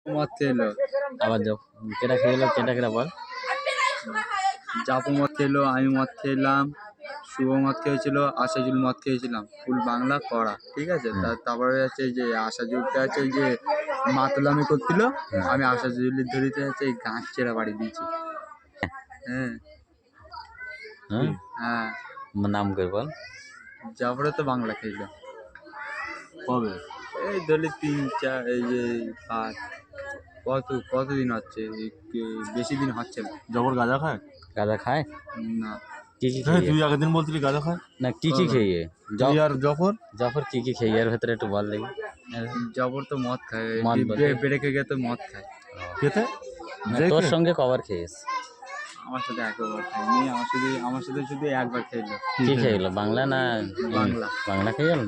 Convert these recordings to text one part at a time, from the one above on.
মদ খেলো। আবার কেটা খেলো, কেটা বল। জাপু মদ খেলো, আমি মদ খেলাম, শুভ মদ খেয়েছিল, আশাজুল মদ খেয়েছিলাম। ফুল বাংলা করা, ঠিক আছে। তারপরে হচ্ছে যে আশাজুলটা হচ্ছে যে মাতলামি করছিল, আমি আশাজুলের ধরিতে হচ্ছে এই গাছ চেরা বাড়ি দিয়েছি। হ্যাঁ হ্যাঁ, নাম করে বল। জাফরে তো বাংলা খেয়েছিল কবে? এই ধরলে 3-4 এই যে কতদিন হচ্ছে, বেশি দিন হচ্ছে না। জবর গাঁজা খায়? গাঁজা খায় না, কি হ্যাঁ, খেয়ে? তুই আগের দিন বলছিলি গাঁজা খায় না, কি খেয়ে? আর জফর জাফর কি খেয়ে এর ভেতরে একটু বল দেখি। জবর তো মদ খায়, মদ বেড়ে গিয়ে তো মদ খায়। খেতে তোর সঙ্গে কবার খেয়েছ? আমার সাথে একবার খায়নি, আমার সাথে শুধু একবার খেলো। কি খেয়েলো, বাংলা না বাংলা? বাংলা খেয়ে গেল।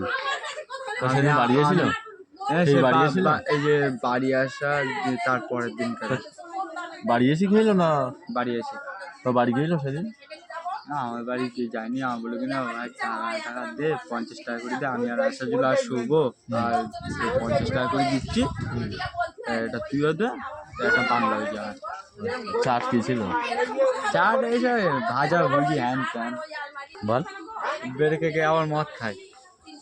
সেদিন বাড়ি এসেছিল? এই যে বাড়ি আসা তার পরের দিন বাড়ি এসে খেলো না বাড়ি এসে? তো বাড়ি গেলো সেদিন? না, আমার বাড়ি যায়নি। আমার বলে কিনা ভাই টাকা দে, 50 টাকা করে দে, আমি আর আশাজুল আর শুভ আর 50 টাকা করে দিচ্ছি, এটা তুইও দে, একটা বাংলা হয়ে যাবে। চাট কি ছিল? চাট এইসব ভাজা ভুজি হ্যান ত্যান। বল। বেড়ে কে আবার মদ খায়।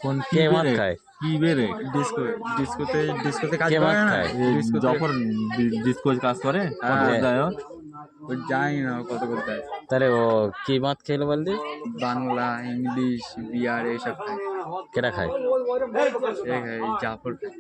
কোন কে মদ খায়? কি বেরে? ডিস্কোতে কাজ কে করে মদ না? খায়? জফর ডিস্কো কাজ করে? জানি না কত করতে হয়। তাহলে ও কি মদ খেলো বলদি? বাংলা, ইংলিশ, বিয়ার এইসব খায়। কেটা খায়? এই জাফর খায়।